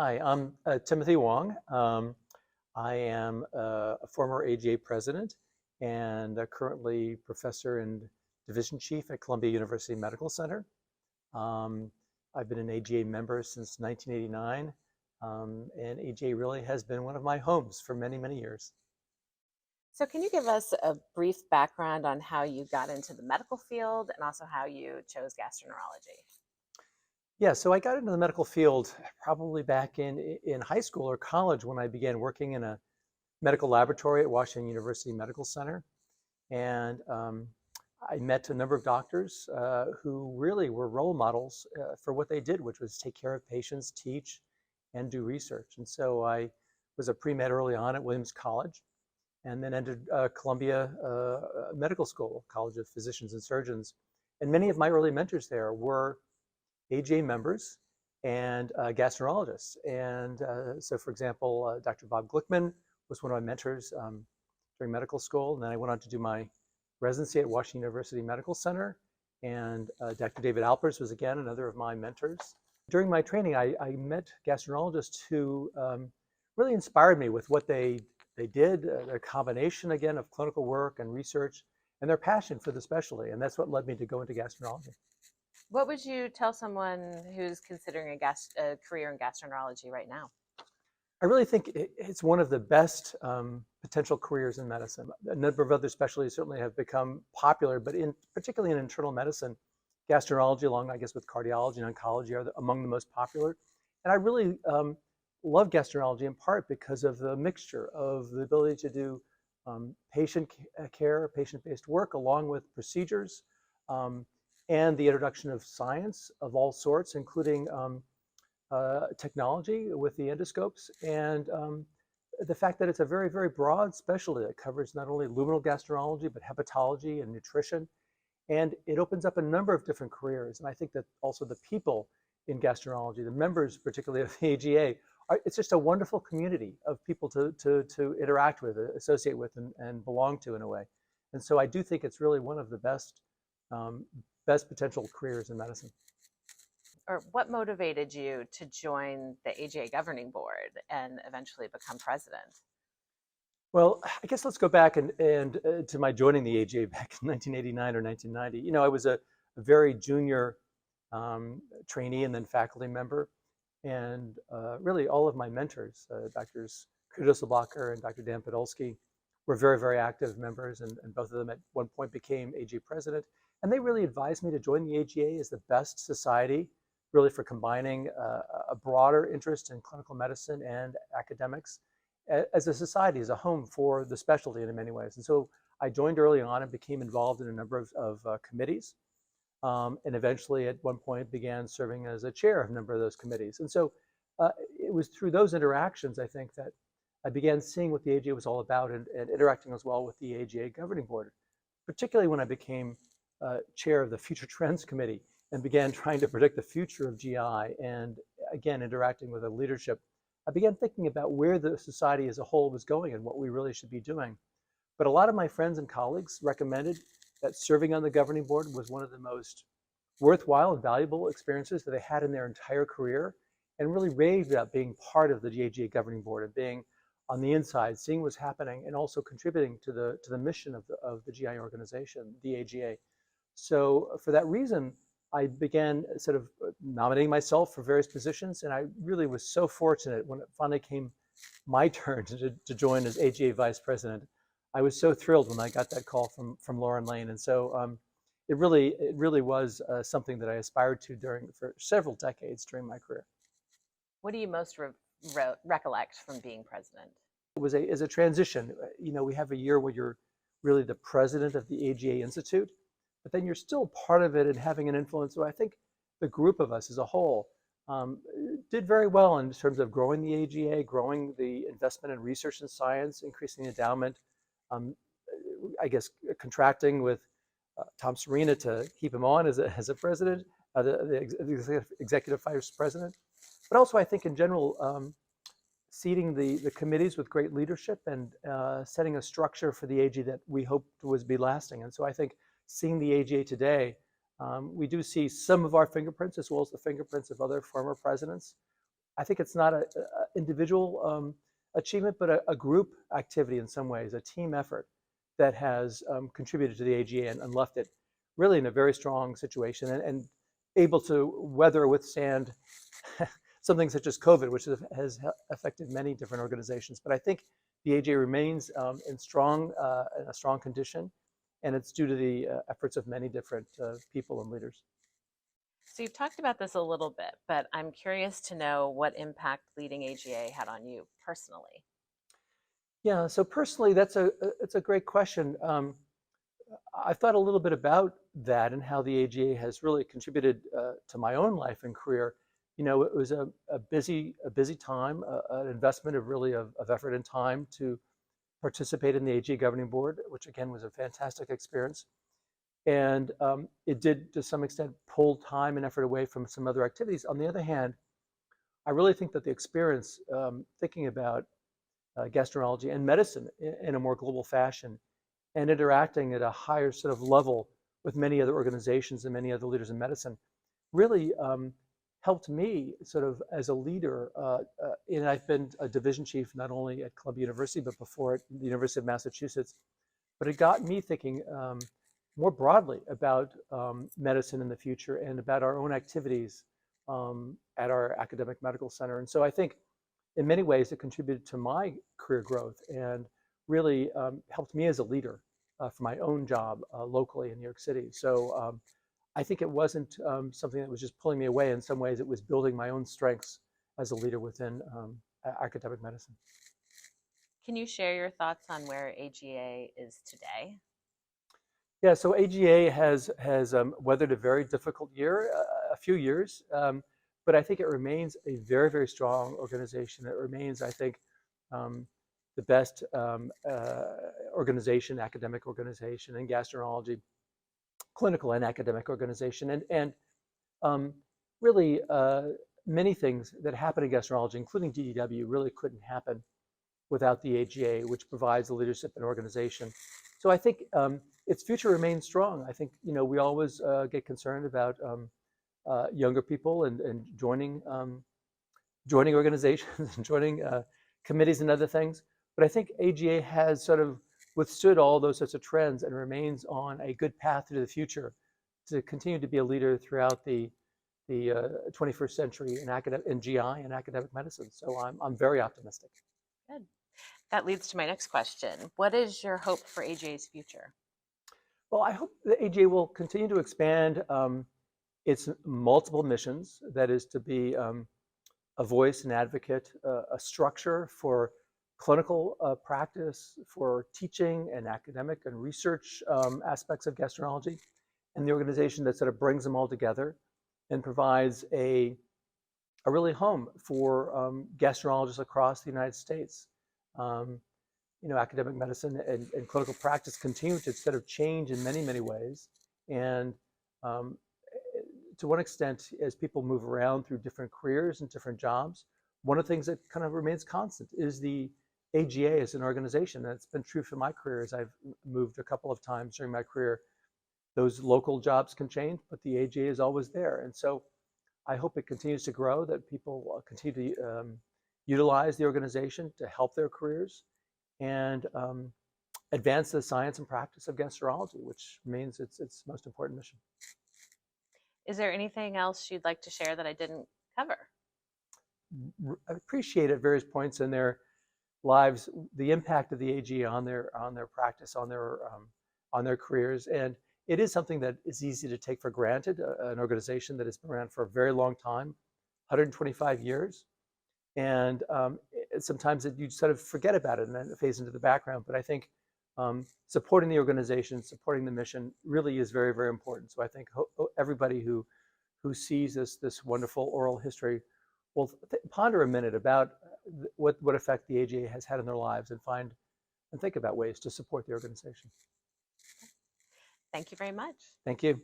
Hi, I'm Timothy Wang. I am a former AGA president and currently professor and division chief at Columbia University Medical Center. Um, I've been an AGA member since 1989, and AGA really has been one of my homes for many, many years. So, can you give us a brief background on how you got into the medical field and also how you chose gastroenterology? Yeah, so I got into the medical field probably back in high school or college when I began working in a medical laboratory at Washington University Medical Center. And I met a number of doctors who really were role models for what they did, which was take care of patients, teach, and do research. And so I was a pre-med early on at Williams College and then entered Columbia Medical School, College of Physicians and Surgeons. And many of my early mentors there were AGA members and gastroenterologists. And so, for example, Dr. Bob Glickman was one of my mentors during medical school. And then I went on to do my residency at Washington University Medical Center. And Dr. David Alpers was, again, another of my mentors. During my training, I met gastroenterologists who really inspired me with what they did, their combination, again, of clinical work and research, and their passion for the specialty. And that's what led me to go into gastroenterology. What would you tell someone who's considering a career in gastroenterology right now? I really think it's one of the best potential careers in medicine. A number of other specialties certainly have become popular, but particularly in internal medicine, gastroenterology, along I guess with cardiology and oncology, are among the most popular. And I really love gastroenterology in part because of the mixture of the ability to do patient care, patient-based work, along with procedures, and the introduction of science of all sorts, including technology with the endoscopes, and the fact that it's a very, very broad specialty that covers not only luminal gastroenterology, but hepatology and nutrition. And it opens up a number of different careers. And I think that also the people in gastroenterology, the members particularly of the AGA, it's just a wonderful community of people to interact with, associate with, and belong to in a way. And so I do think it's really one of the best potential careers in medicine. Or what motivated you to join the AGA governing board and eventually become president? Well, I guess let's go back and to my joining the AGA back in 1989 or 1990. You know, I was a very junior trainee and then faculty member, and really all of my mentors, Drs. Kudosablacher and Dr. Dan Podolsky, were very, very active members, and both of them at one point became AGA president. And they really advised me to join the AGA as the best society, really for combining a broader interest in clinical medicine and academics as a society, as a home for the specialty in many ways. And so I joined early on and became involved in a number of committees, and eventually at one point began serving as a chair of a number of those committees. And so it was through those interactions, I think, that I began seeing what the AGA was all about and interacting as well with the AGA governing board, particularly when I became chair of the Future Trends Committee and began trying to predict the future of GI and again interacting with the leadership. I began thinking about where the society as a whole was going and what we really should be doing. But a lot of my friends and colleagues recommended that serving on the governing board was one of the most worthwhile and valuable experiences that they had in their entire career, and really raved about being part of the AGA governing board and being on the inside, seeing what's happening, and also contributing to the mission of the GI organization, the AGA. So for that reason, I began sort of nominating myself for various positions, and I really was so fortunate when it finally came my turn to join as AGA vice president. I was so thrilled when I got that call from Lauren Lane, and so it really was something that I aspired to for several decades during my career. What do you most recollect from being president? It was as a transition. You know, we have a year where you're really the president of the AGA Institute, but then you're still part of it and having an influence. So I think the group of us as a whole did very well in terms of growing the AGA, growing the investment in research and science, increasing the endowment, I guess contracting with Tom Serena to keep him on as a president, the executive vice president. But also I think in general, seating the committees with great leadership and setting a structure for the AGA that we hoped was be lasting. And so I think seeing the AGA today, we do see some of our fingerprints as well as the fingerprints of other former presidents. I think it's not a individual achievement, but a group activity in some ways, a team effort that has contributed to the AGA and left it really in a very strong situation and able to weather or withstand something such as COVID, which has affected many different organizations. But I think the AGA remains in a strong condition, and it's due to the efforts of many different people and leaders. So you've talked about this a little bit, but I'm curious to know what impact leading AGA had on you personally. Yeah, so personally, it's a great question. I've thought a little bit about that and how the AGA has really contributed to my own life and career. You know, it was a busy time, an investment of effort and time to participate in the AGA governing board, which again was a fantastic experience. And it did, to some extent, pull time and effort away from some other activities. On the other hand, I really think that the experience, thinking about gastroenterology and medicine in a more global fashion, and interacting at a higher sort of level with many other organizations and many other leaders in medicine, really helped me sort of as a leader. And I've been a division chief not only at Columbia University, but before at the University of Massachusetts. But it got me thinking more broadly about medicine in the future and about our own activities at our academic medical center. And so I think in many ways it contributed to my career growth and really helped me as a leader for my own job locally in New York City. So I think it wasn't something that was just pulling me away. In some ways, it was building my own strengths as a leader within academic medicine. Can you share your thoughts on where AGA is today? Yeah, so AGA has weathered a very difficult year, a few years, but I think it remains a very strong organization. It remains, I think, um, the best organization, academic organization in gastroenterology, clinical and academic organization, and um, really many things that happen in gastroenterology, including DDW, really couldn't happen without the AGA, which provides the leadership and organization. So I think its future remains strong. I think we always get concerned about younger people and joining organizations and joining committees and other things. But I think AGA has sort of withstood all those sorts of trends and remains on a good path to the future to continue to be a leader throughout the 21st century in GI and academic medicine. So I'm very optimistic. Good. That leads to my next question. What is your hope for AGA's future? Well, I hope the AGA will continue to expand its multiple missions. That is to be a voice, an advocate, a structure for clinical practice, for teaching and academic and research aspects of gastroenterology, and the organization that sort of brings them all together and provides a really home for gastroenterologists across the United States. Um, Academic medicine and clinical practice continue to sort of change in many ways. And um, to one extent, as people move around through different careers and different jobs, one of the things that kind of remains constant is the AGA as an organization. That's been true for my career as I've moved a couple of times during my career. Those local jobs can change, but the AGA is always there. And so I hope it continues to grow, that people continue to utilize the organization to help their careers and advance the science and practice of gastroenterology, which remains its most important mission. Is there anything else you'd like to share that I didn't cover? I appreciate at various points in their lives the impact of the AG on their practice, on their careers, and it is something that is easy to take for granted. An organization that has been around for a very long time, 125 years, and sometimes you sort of forget about it and then it fades into the background. But I think supporting the organization, supporting the mission, really is very important. So I think everybody who sees this wonderful oral history will ponder a minute about what effect the AGA has had in their lives and think about ways to support the organization. Thank you very much. Thank you.